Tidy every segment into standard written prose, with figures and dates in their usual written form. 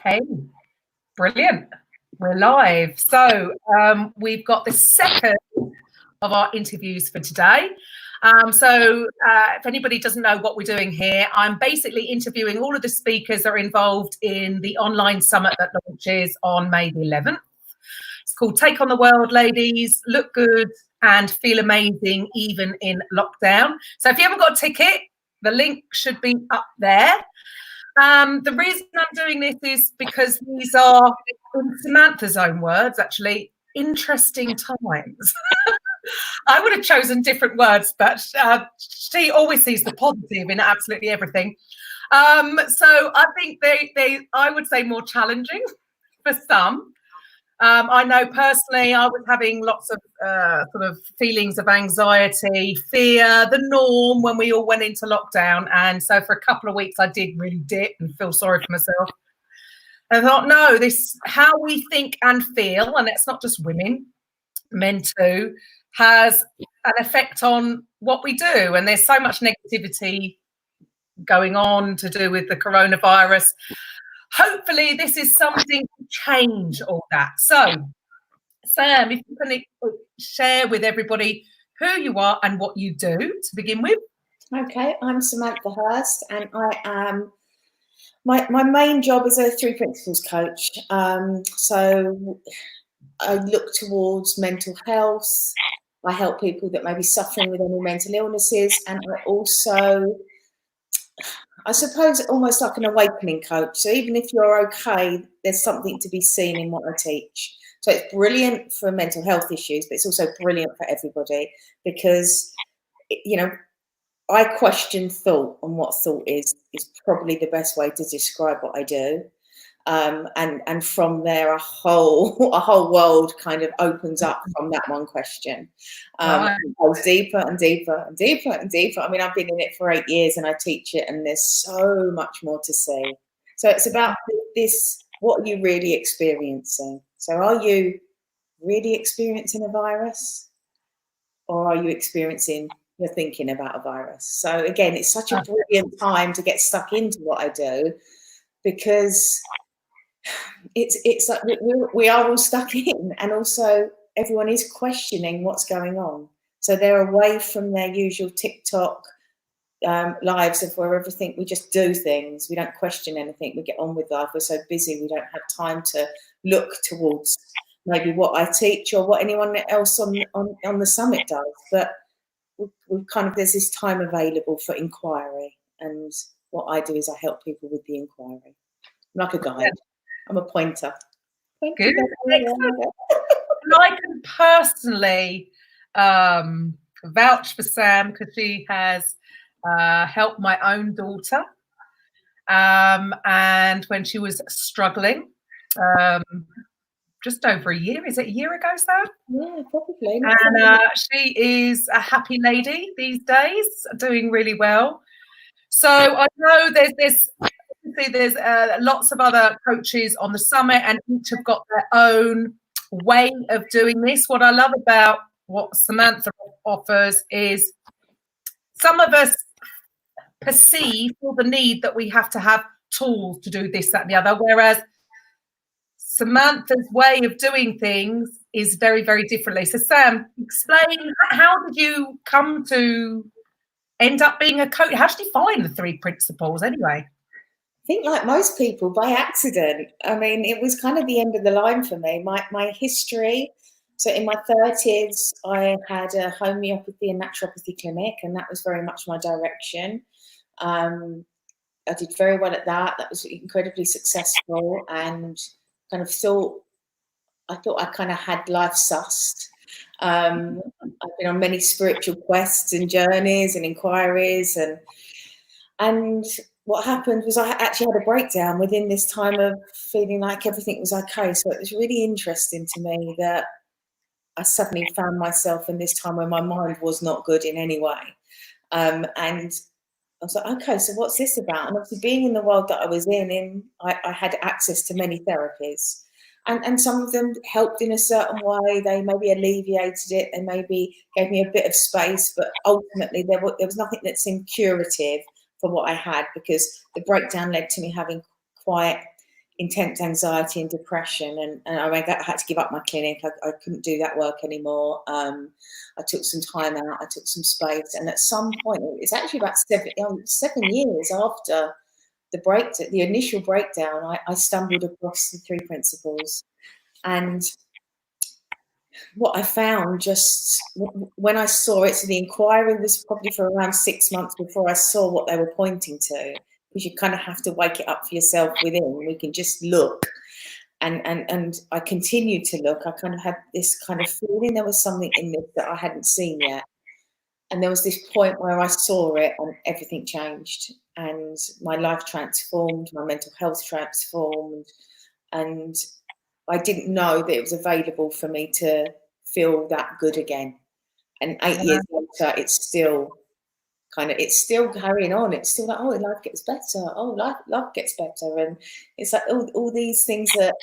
Okay, brilliant. We're live. So we've got the second of our interviews for today. If anybody doesn't know what we're doing here, I'm basically interviewing all of the speakers that are involved in the online summit that launches on May the 11th. It's called Take on the World, Ladies, Look Good and Feel Amazing even in lockdown. So if you haven't got a ticket, the link should be up there. The reason I'm doing this is because these are, in Samantha's own words, actually, interesting times. I would have chosen different words, but she always sees the positive in absolutely everything. So I think I would say more challenging for some. I know personally I was having lots of sort of feelings of anxiety, fear, the norm when we all went into lockdown. And so for a couple of weeks, I did really dip and feel sorry for myself. I thought, no, this how we think and feel, and it's not just women, men too, has an effect on what we do. And there's so much negativity going on to do with the coronavirus. Hopefully this is something to change all that. So, Sam, if you can share with everybody who you are and what you do to begin with. Okay, I'm Samantha Hurst, and I am my main job is a 3 principles coach. So I look towards mental health. I help people that may be suffering with any mental illnesses, and I also, I suppose, almost like an awakening coach. So even if you're okay, there's something to be seen in what I teach. So it's brilliant for mental health issues, but it's also brilliant for everybody because, you know, I question thought, and what thought is probably the best way to describe what I do. And from there, a whole world kind of opens up from that one question. Right. It goes deeper and deeper and deeper and deeper. I mean, I've been in it for 8 years and I teach it, and there's so much more to see. So it's about this: what are you really experiencing? So are you really experiencing a virus, or are you experiencing you're thinking about a virus? So again, it's such a brilliant time to get stuck into what I do, because it's like we are all stuck in, and also everyone is questioning what's going on. So they're away from their usual TikTok lives of where everything, we just do things, we don't question anything, we get on with life. We're so busy, we don't have time to look towards maybe what I teach or what anyone else on the summit does. But we kind of, there's this time available for inquiry, and what I do is I help people with the inquiry. I'm like a guide. I'm a pointer. Good. I can personally vouch for Sam because she has helped my own daughter, and when she was struggling, just over a year. Is it a year ago, Sam? Yeah, probably. And she is a happy lady these days, doing really well. So I know there's lots of other coaches on the summit, and each have got their own way of doing this. What I love about what Samantha offers is some of us perceive all the need that we have to have tools to do this, that, and the other, whereas Samantha's way of doing things is very, very differently. So Sam, explain, how did you come to end up being a coach? How did you find the 3 principles anyway? I think, like most people, by accident. I mean, it was kind of the end of the line for me. My history. So in my 30s, I had a homeopathy and naturopathy clinic, and that was very much my direction. I did very well at that. That was incredibly successful, and kind of I thought I kind of had life sussed. I've been on many spiritual quests and journeys and inquiries, and what happened was I actually had a breakdown within this time of feeling like everything was okay. So it was really interesting to me that I suddenly found myself in this time where my mind was not good in any way. And I was like, okay, so what's this about? And obviously being in the world that I was in I had access to many therapies. And some of them helped in a certain way. They maybe alleviated it. They maybe gave me a bit of space. But ultimately, there was nothing that seemed curative for what I had, because the breakdown led to me having quite intense anxiety and depression, and I had to give up my clinic. I couldn't do that work anymore. I took some time out, I took some space, and at some point, it's actually about 7 years after the initial breakdown, I stumbled across the 3 principles. And what I found, just when I saw it, so the inquiry was probably for around 6 months before I saw what they were pointing to, because you kind of have to wake it up for yourself within. We can just look, and I continued to look. I kind of had this kind of feeling there was something in this that I hadn't seen yet, and there was this point where I saw it and everything changed, and my life transformed, my mental health transformed, and I didn't know that it was available for me to feel that good again. And 8 years later, it's still carrying on. It's still like, oh, life gets better. Oh, life gets better. And it's like all these things that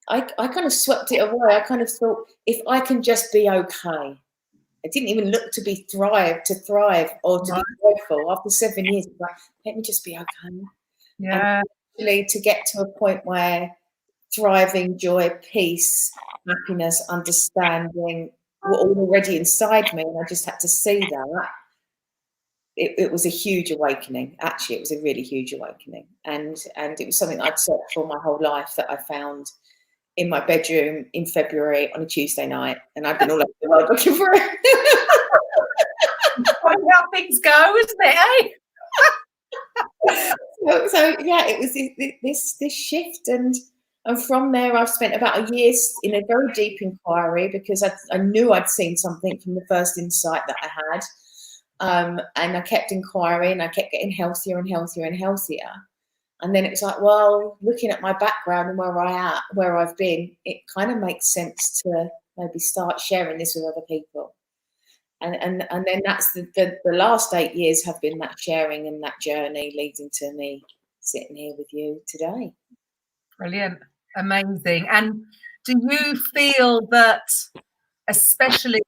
I kind of swept it away. I kind of thought, if I can just be okay. I didn't even look to thrive or to be joyful. After 7 years, it's like, let me just be okay. Yeah. And actually to get to a point where thriving, joy, peace, happiness, understanding were all already inside me, and I just had to see that. It was a huge awakening. Actually, it was a really huge awakening, and it was something I'd searched for my whole life, that I found in my bedroom in February on a Tuesday night, and I've been all over the world looking for it. Funny how things go, isn't it? So yeah, it was this shift, and from there I've spent about a year in a very deep inquiry, because I knew I'd seen something from the first insight that I had, and I kept inquiring. I kept getting healthier and healthier and healthier. And then it was like, well, looking at my background and where I've been, it kind of makes sense to maybe start sharing this with other people. And then that's the last 8 years have been that sharing and that journey, leading to me sitting here with you today. Brilliant. Amazing. And do you feel that, especially,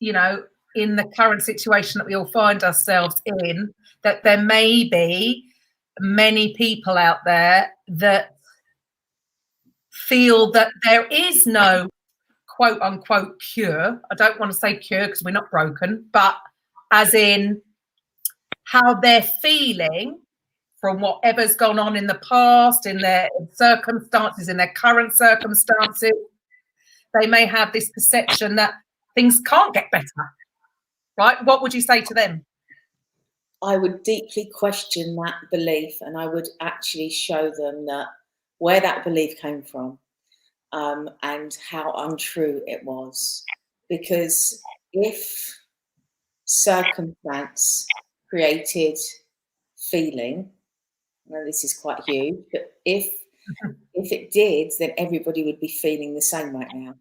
in the current situation that we all find ourselves in, that there may be many people out there that feel that there is no quote unquote cure? I don't want to say cure because we're not broken, but as in how they're feeling from whatever's gone on in the past, in their circumstances, in their current circumstances, they may have this perception that things can't get better, right? What would you say to them? I would deeply question that belief, and I would actually show them that where that belief came from, and how untrue it was. Because if circumstance created feeling, well, this is quite huge, but if it did, then everybody would be feeling the same right now.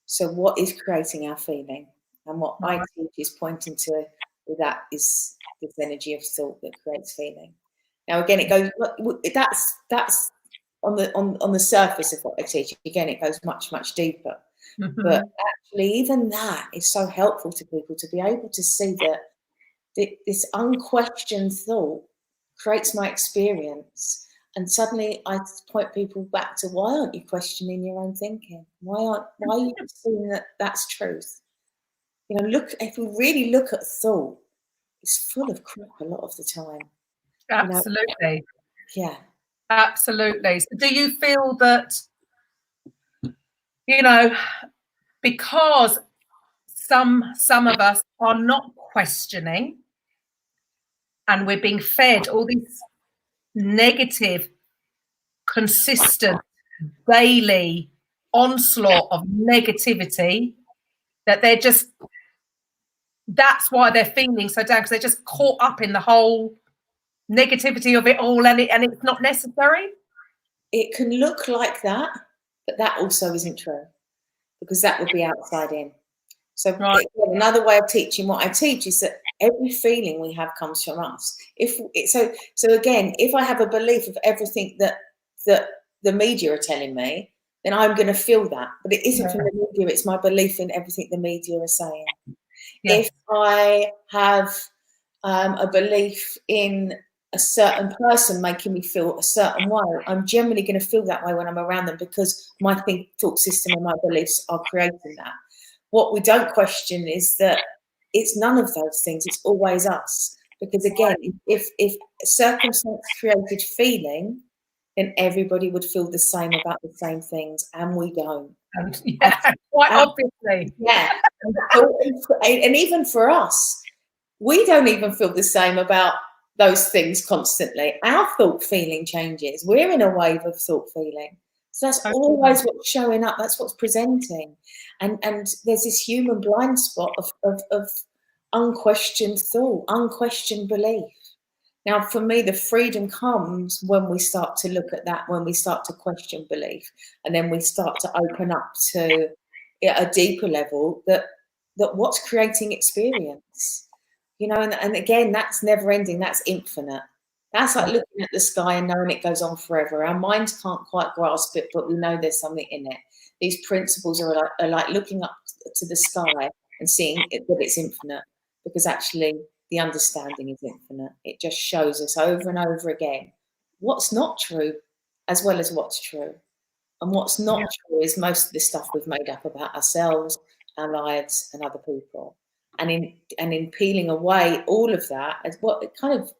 So what is creating our feeling? And what I teach is pointing to that is this energy of thought that creates feeling. Now, again, it goes, that's on the surface of what I teach. Again, it goes much, much deeper. Mm-hmm. But actually, even that is so helpful to people, to be able to see that this unquestioned thought creates my experience. And suddenly I point people back to, why aren't you questioning your own thinking? Why are you seeing that that's truth? If we really look at thought, it's full of crap a lot of the time. Absolutely. Yeah. Absolutely. So do you feel that, because some of us are not questioning, and we're being fed all these negative, consistent, daily onslaught of negativity, that that's why they're feeling so down, because they're just caught up in the whole negativity of it all, and it's not necessary? It can look like that, but that also isn't true, because that would be outside in. So another way of teaching what I teach is that every feeling we have comes from us. So again, if I have a belief of everything that the media are telling me, then I'm going to feel that. But it isn't from the media, it's my belief in everything the media are saying. Yes. If I have a belief in a certain person making me feel a certain way, I'm generally going to feel that way when I'm around them, because my thought system and my beliefs are creating that. What we don't question is that it's none of those things. It's always us. Because again, if circumstance created feeling, then everybody would feel the same about the same things, and we don't. And, yeah, quite obviously. Yeah. And even for us, we don't even feel the same about those things constantly. Our thought feeling changes. We're in a wave of thought feeling. So that's always what's showing up. That's what's presenting. And there's this human blind spot of unquestioned thought, unquestioned belief. Now, for me, the freedom comes when we start to look at that, when we start to question belief, and then we start to open up to a deeper level that what's creating experience, you know, and again, that's never ending, that's infinite. That's like looking at the sky and knowing it goes on forever. Our minds can't quite grasp it, but we know there's something in it. These principles are like looking up to the sky and seeing that it's infinite, because actually the understanding is infinite. It just shows us over and over again what's not true as well as what's true. And what's not true is most of the stuff we've made up about ourselves, our lives, and other people. And in peeling away all of that, as what it kind of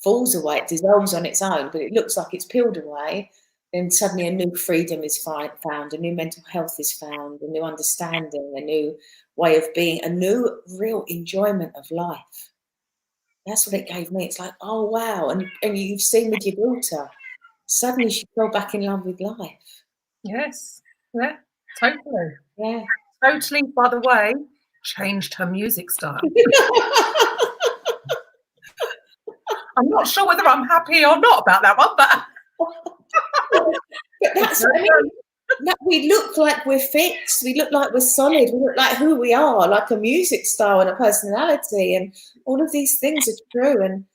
falls away, it dissolves on its own, but it looks like it's peeled away, then suddenly a new freedom is found, a new mental health is found, a new understanding, a new way of being, a new real enjoyment of life. That's what it gave me. It's like, oh, wow. And you've seen with your daughter, suddenly she fell back in love with life. Yes. Yeah, totally. Yeah. Totally, by the way, changed her music style. I'm not sure whether I'm happy or not about that one, but that's, I mean, we look like we're fixed. We look like we're solid. We look like who we are, like a music style and a personality, and all of these things are true. And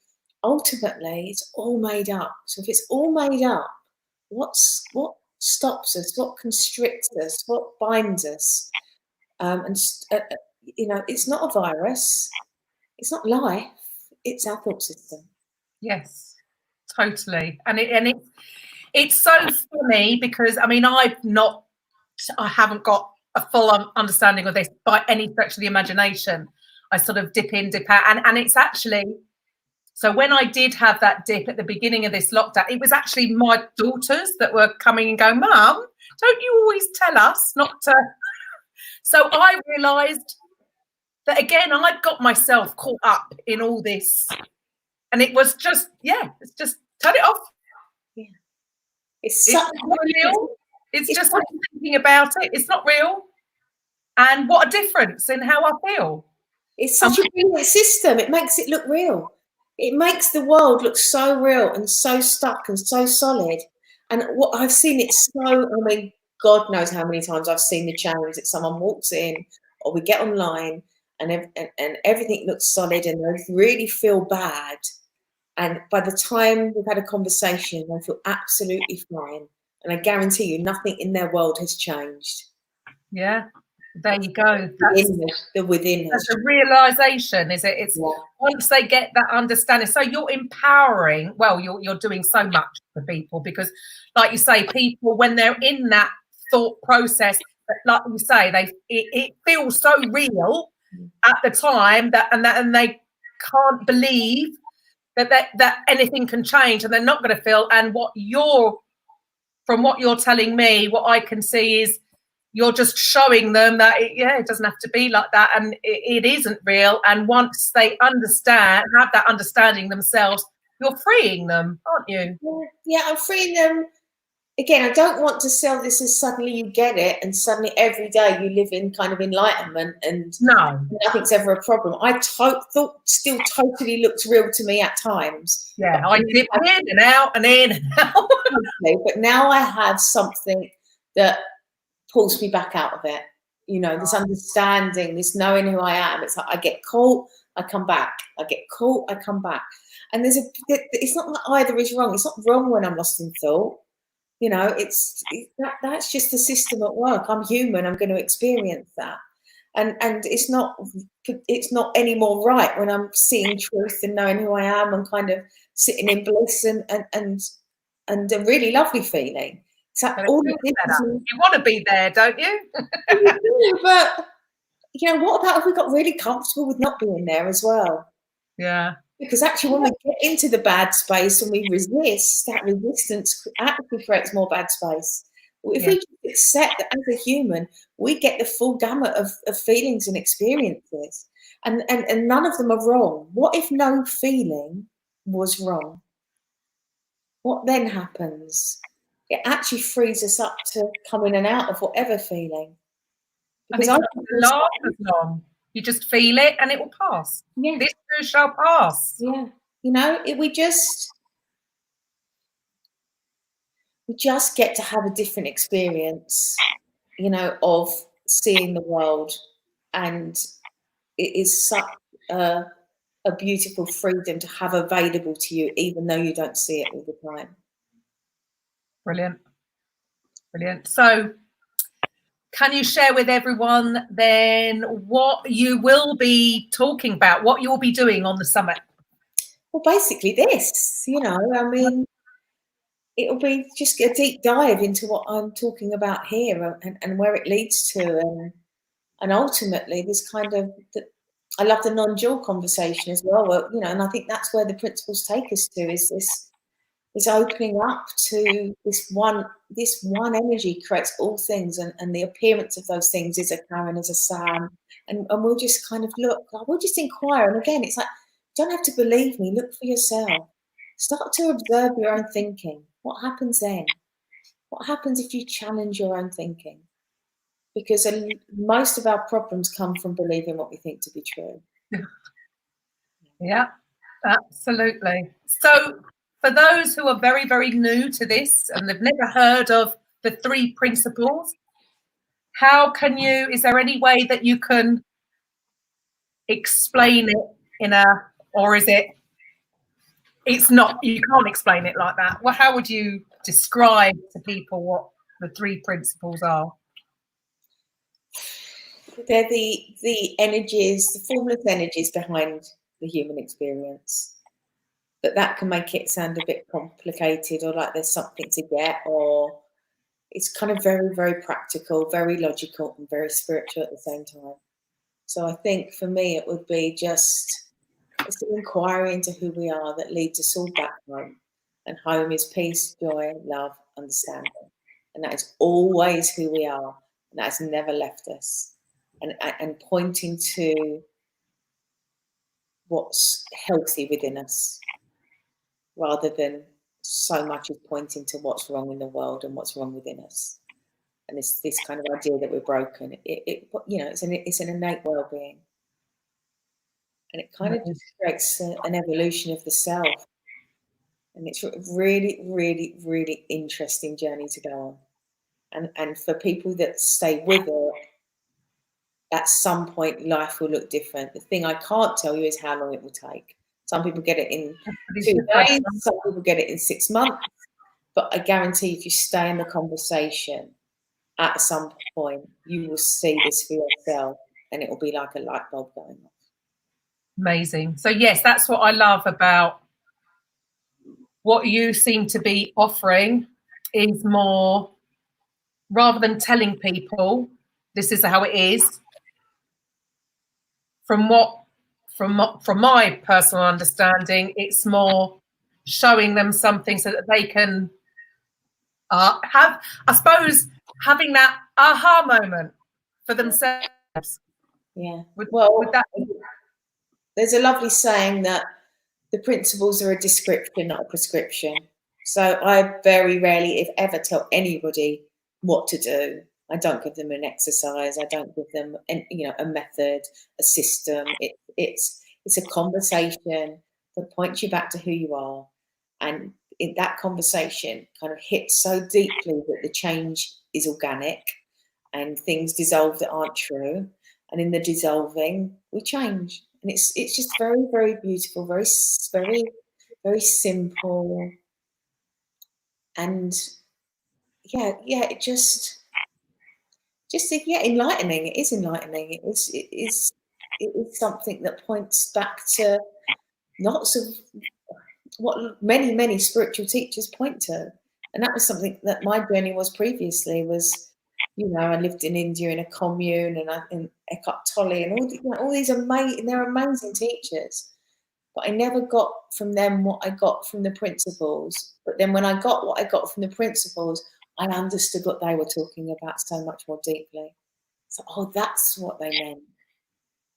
ultimately, it's all made up. So if it's all made up, what stops us? What constricts us? What binds us? You know, it's not a virus. It's not life. It's our thought system. Yes, totally. And it's so funny because, I mean, I haven't got a full understanding of this by any stretch of the imagination. I sort of dip in, dip out. And it's actually, so when I did have that dip at the beginning of this lockdown, it was actually my daughters that were coming and going, Mum, don't you always tell us not to? So I realised that, again, I'd got myself caught up in all this. And it was just, it's just turn it off. Yeah. It's not real. It's just thinking about it. It's not real. And what a difference in how I feel. It's such a brilliant system. It makes it look real. It makes the world look so real and so stuck and so solid. And what I've seen it so, I mean, God knows how many times I've seen the challenge that someone walks in or we get online and everything looks solid and they really feel bad. And by the time we've had a conversation, they feel absolutely fine. And I guarantee you, nothing in their world has changed. Yeah, there you go. That's within us. That's a realization, is it? It's once they get that understanding. So you're empowering. Well, you're doing so much for people because, like you say, people when they're in that thought process, like you say, it feels so real at the time and they can't believe that anything can change, and they're not going to feel. And from what you're telling me, what I can see is you're just showing them that it doesn't have to be like that, and it isn't real. And once they have that understanding themselves, you're freeing them, aren't you? Yeah, I'm freeing them. Again, I don't want to sell this as suddenly you get it and suddenly every day you live in kind of enlightenment and nothing's ever a problem. I thought still totally looks real to me at times. Yeah, I dip in and out and in and out. But now I have something that pulls me back out of it. You know, this understanding, this knowing who I am. It's like I get caught, I come back. I get caught, I come back. And it's not that either is wrong. It's not wrong when I'm lost in thought. You know, that's just the system at work. I'm human. I'm going to experience that. and it's not any more right when I'm seeing truth and knowing who I am and kind of sitting in bliss and a really lovely feeling. So all you want to be there, don't you? But what about if we got really comfortable with not being there as well? Yeah. Because actually, when we get into the bad space and we resist, that resistance actually creates more bad space. If we accept that as a human, we get the full gamut of feelings and experiences, and none of them are wrong. What if no feeling was wrong? What then happens? It actually frees us up to come in and out of whatever feeling. Because I don't last as long. You just feel it and it will pass. Yeah. This too shall pass. Yeah. We just get to have a different experience, of seeing the world, and it is such a beautiful freedom to have available to you, even though you don't see it all the time. Brilliant. So can you share with everyone then what you will be talking about, what you'll be doing on the summit? Well, basically this, it'll be just a deep dive into what I'm talking about here and where it leads to, and ultimately this kind of, I love the non-dual conversation as well, and I think that's where the principles take us to, is this opening up to this one energy creates all things, and the appearance of those things is a Karen, is a Sam, and we'll just kind of look, we'll just inquire, and again, it's like, don't have to believe me, look for yourself. Start to observe your own thinking. What happens then? What happens if you challenge your own thinking? Because most of our problems come from believing what we think to be true. Yeah, absolutely. So for those who are very, very new to this and they've never heard of the 3 principles, is there any way that you can explain it or is it's not, you can't explain it like that? Well, how would you describe to people what the 3 principles are? They're the energies, the formless energies behind the human experience. But that can make it sound a bit complicated, or like there's something to get, or it's kind of very, very practical, very logical, and very spiritual at the same time. So I think for me, it would be it's an inquiry into who we are that leads us all back home. And home is peace, joy, love, understanding. And that is always who we are. And that has never left us. And pointing to what's healthy within us, rather than so much as pointing to what's wrong in the world and what's wrong within us. And this kind of idea that we're broken, it's an innate well-being. And it kind of just creates an evolution of the self. And it's a really, really, really interesting journey to go on. And for people that stay with it, at some point life will look different. The thing I can't tell you is how long it will take. Some people get it in 2 days, some people get it in 6 months. But I guarantee if you stay in the conversation, at some point you will see this for yourself, and it will be like a light bulb going off. Amazing. So yes, that's what I love about what you seem to be offering, is more, rather than telling people this is how it is, from my personal understanding, it's more showing them something so that they can have, I suppose, having that aha moment for themselves. Yeah. Would that, there's a lovely saying that the principles are a description, not a prescription. So I very rarely, if ever, tell anybody what to do. I don't give them an exercise. I don't give them a method, a system. It's a conversation that points you back to who you are. And in that conversation kind of hits so deeply that the change is organic and things dissolve that aren't true. And in the dissolving, we change. And it's just very, very beautiful, very, very, very simple. And it just just enlightening. It is enlightening. It is something that points back to lots of what many spiritual teachers point to. And that was something that my journey was previously, was, I lived in India in a commune, and in Eckhart Tolle and all these amazing, they're amazing teachers. But I never got from them what I got from the principles. But then when I got what I got from the principles, I understood what they were talking about so much more deeply. So, that's what they meant.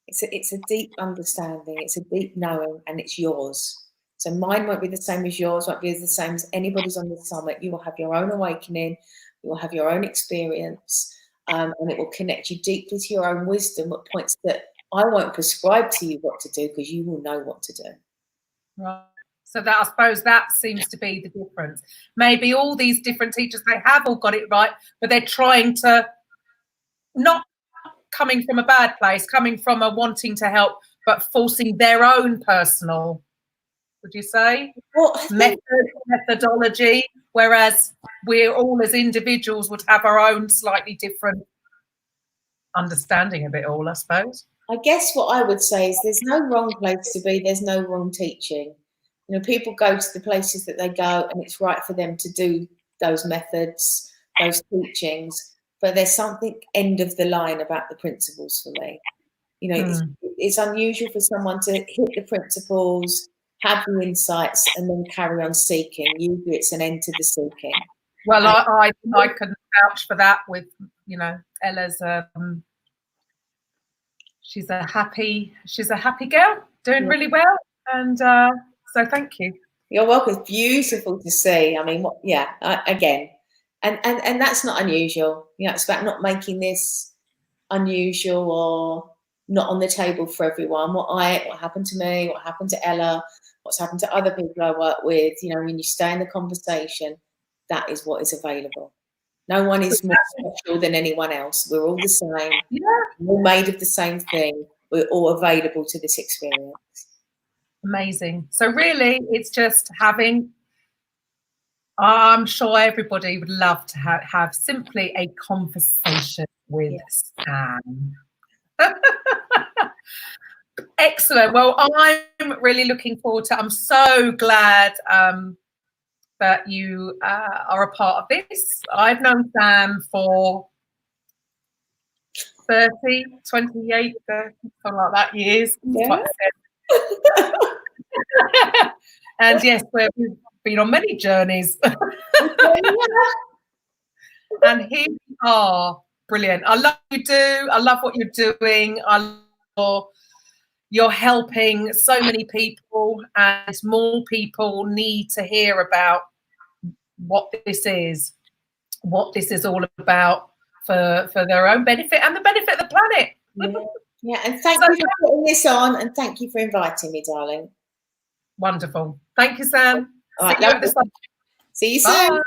It's a deep understanding, it's a deep knowing, and it's yours. So mine won't be the same as yours, won't be the same as anybody's on the summit. You will have your own awakening, you will have your own experience, and it will connect you deeply to your own wisdom at points that I won't prescribe to you what to do, because you will know what to do. Right. So that, I suppose, that seems to be the difference. Maybe all these different teachers, they have all got it right, but they're trying to, not coming from a bad place, coming from a wanting to help, but forcing their own personal, would you say, methodology, whereas we're all as individuals would have our own slightly different understanding of it all, I suppose. I guess what I would say is there's no wrong place to be, there's no wrong teaching. People go to the places that they go, and it's right for them to do those methods, those teachings, but there's something end of the line about the principles for me. It's unusual for someone to hit the principles, have the insights, and then carry on seeking. Usually it's an end to the seeking. Well, I can vouch for that with, Ella's, she's a happy girl, doing really well. And so thank you. You're welcome. It's beautiful to see. I mean, again, and that's not unusual. It's about not making this unusual or not on the table for everyone. What happened to me, what happened to Ella, what's happened to other people I work with, when you stay in the conversation, that is what is available. No one is more special than anyone else. We're all the same. Yeah. We're all made of the same thing. We're all available to this experience. Amazing. So really, it's just having, I'm sure everybody would love to have simply a conversation with Sam. Excellent. Well, I'm really looking forward to, I'm so glad that you are a part of this. I've known Sam for 30, 28, 30, something like that years. Yeah. And yes, we've been on many journeys. And here you are. Brilliant. I love what you do. I love what you're doing. I love you're helping so many people, and more people need to hear about what this is all about for their own benefit and the benefit of the planet. Yeah, and thank you for putting this on, and thank you for inviting me, darling. Wonderful. Thank you, Sam. All right, see you soon.